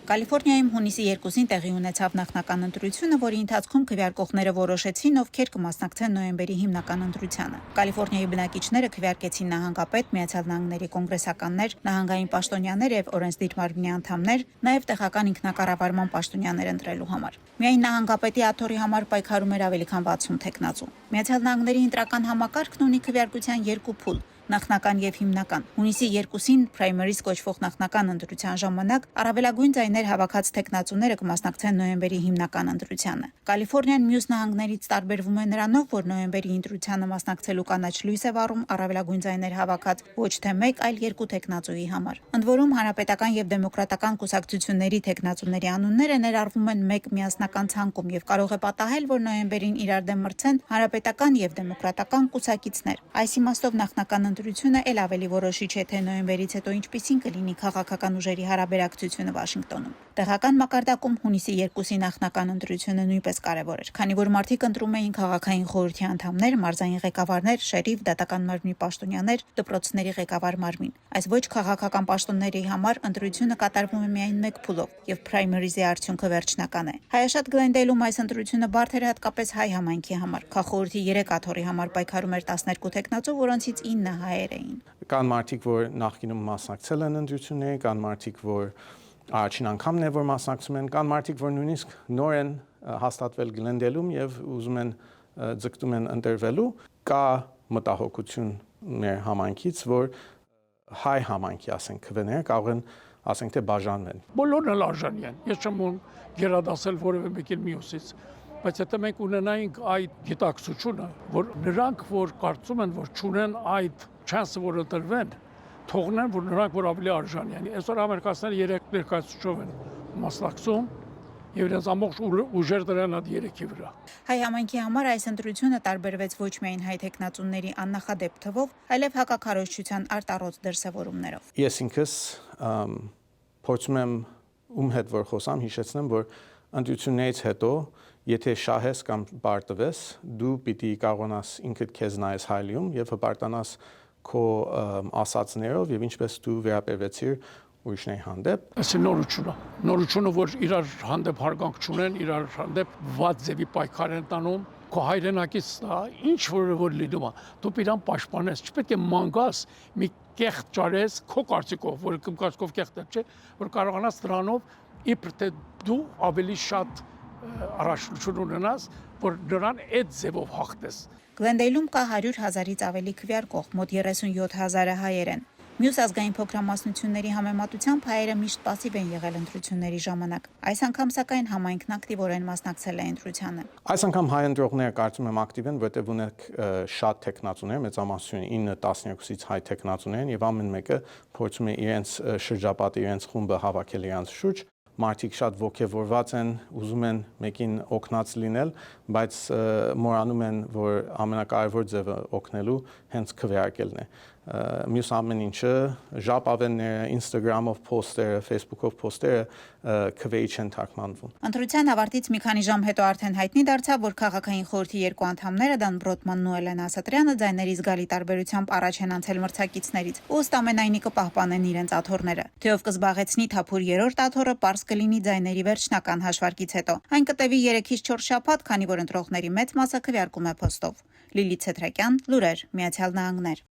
Կալիֆորնիայում հունիսի 2-ին տեղի ունեցավ նախնական ընտրությունը, որի ընթացքում քվեարկողները որոշեցին, ովքեր կմասնակցեն նոյեմբերի հիմնական ընտրությանը։ Կալիֆորնիայի բնակիչները քվեարկեցին նահանգապետ, Միացյալ Նահանգների կոնգրեսականներ, նահանգային պաշտոնյաներ եւ օրենսդիր մարմնի անդամներ, նաեւ տեղական ինքնակառավարման պաշտոնյաներ ընտրելու համար։ Միայն նահանգապետի աթոռի համար պայքարում էր ավելի քան 60 թեկնածու։ Միացյալ Նահանգների ընտրական համակարգն ունի քվեարկության երկու փուլ՝ նախնական եւ հիմնական։ Հունիսի 2-ին primary կոչվող նախնական ընտրության ժամանակ առավելագույն ձայներ հավաքած թեկնածուները կմասնակցեն նոյեմբերի հիմնական ընտրությանը։ Կալիֆորնիան մյուս նահանգներից տարբերվում է նրանով, որ նոյեմբերի ընտրությանը մասնակցելու կանաչ լույս է վառում առավելագույն ձայներ հավաքած ոչ թե 1, այլ 2 թեկնածուի համար։ Ընդ որում հանրապետական եւ դեմոկրատական կուսակցությունների թեկնածուների անունները ներառվում են մեկ միասնական ցանկում եւ կարող է պատահել, որ նոյեմբերին իրար դեմ մրցեն հանրապետական եւ դեմոկրատական կուսակիցներ։ Այս իմաստով նախնական ընտրությունը ել ավելի որոշիչ է, թե նոյեմբերից հետո ինչպիսին կլինի քաղաքական ուժերի հարաբերակցությունը Վաշինգտոնում։ Տեղական մակարդակում հունիսի 2-ի նախնական ընտրությունը նույնպես կարևոր էր, քանի որ մարդիկ ընտրում էին քաղաքային խորհրդի անդամներ, մարզային ղեկավարներ, շերիֆ, դատական մարմնի պաշտոնյաներ, դպրոցների ղեկավար մարմին։ Այս ոչ քաղաքական պաշտոնների համար ընտրությունը կատարվում է միայն մեկ փուլով, եւ primary-ի արդյունքը վերջնական է։ Հայաշատ Գլենդեյլում այս ընտրությունը բարդ էր հատկապես հայ համայնքի համար։ Քաղաքորթի 3 աթոռի համար պայքարում էր 12 թեկնածու, որոնցից 9 հայեր էին։ Կան մարդիկ, որ նախկինում մասնակցել են ընտրությունների, կան մարդիկ, որ առաջին անգամն է, որ մասնակցում են, կան մարդիկ, որ նույնիսկ նոր են հաստատվել Գլենդեյլում եւ ուզում են ձգտում են ընտրվելու, կա մտահոգություն մեր համայնքից, որ հայ համայնքի, ասենք, քվեները կարող են, ասենք, թե բաժանվեն։ Բոլորն էլ արժանի են։ Ես չեմ ուզում գերադասել որևէ մեկին մյուսից, բայց եթե մենք ունենայինք այդ գիտակցությունը, որ նրանք, որ կարծում են, որ չունեն այդ չանսը, որ ընտրվեն, թողնեն, որ նրանք որ ավելի արժանի են։ Այսօր ամերիկացիները 3 ներկայացուցչով են մասնակցում եւ իրենց ամբողջ ուժերը դրան այդ 3-ի վրա։ Հայ համայնքի համար այս ընտրությունը տարբերվեց ոչ միայն հայ թեկնածուների աննախադեպ թվով, այլև հակաքարոզչության արտառոց դրսևորումներով։ Ես ինքս փորձում եմ ում հետ որ խոսամ, հիշեցնեմ, որ ընտրություններից հետո, եթե շահես կամ պարտվես, դու պիտի կարողանաս ինքդ քեզ նայես հայլիում եւ հպարտանաս քո ասածներով եւ ինչպես դու վերաբերվեցիր ուրիշների հանդեպ։ Այսինքն նորությունը, որ իրար հանդեպ հարգանք չունեն, իրար հանդեպ վատ ձևի պայքար են տանում, քո հայրենակից ինչ որ լինում է, դու իրան պաշտպանես, չպետք է մանգաս մի կեղտ ճարես քո կարծիքով, որը քո կարծիքով կեղտ չէ, որ կարողանաս դրանով իբր թե դու ավելի շատ առաջնություն ունենաս, որ նրան այդ ձևով հաղթես։ Գլենդեյլում կա 100,000-ից ավելի քվեարկող, մոտ 37,000-ը հայեր են։ Մյուս ազգային փոքրամասնությունների համեմատությամբ հայերը միշտ պասիվ են եղել ընտրությունների ժամանակ։ Այս անգամ սակայն համայնքն ակտիվորեն մասնակցել է ընտրությանը։ Այս անգամ հայ ընտրողները կարծում եմ ակտիվ են, որտեղ ունենք շատ թեկնածուներ, մեծամասնությունը 9-12-ից հայ թեկնածուներ են եւ ամեն մեկը փորձում է իրենց շրջապատը, իրենց խումբը հավաքել իրենց շուրջ։ Մարդիկ շատ ոգևորված են, ուզում են մեկին օգնած լինել, բայց մոռանում են, որ ամենակարևոր ձևը օգնելու հենց քվեարկելն է։ Մյուս ամեն ինչը, ժապավենները, Instagram-ով post-երը, Facebook-ով post-երը քվեի չեն թարգմանվում։ Ընտրության ավարտից մի քանի ժամ հետո արդեն հայտնի դարձավ, որ քաղաքային խորհրդի 2 անդամները Դան Բրոդմանն ու Էլեն Ասատրյանը ձայների զգալի տարբերությամբ առաջ են անցել մրցակիցներից։ Ըստ ամենայնի կպահպանեն իրենց աթոռները։ Թե ով կզբաղեցնի թափուր 3-րդ աթոռը, պարզ կլինի ձայների վերջնական հաշվարկից հետո։ Այն կտևի 3-ից 4 շաբաթ, քանի որ ընտրողների մեծ մասը քվեարկում է փոստով։ Լիլիթ Ցետրակյան, լուրեր, Միացյալ Նահանգներ։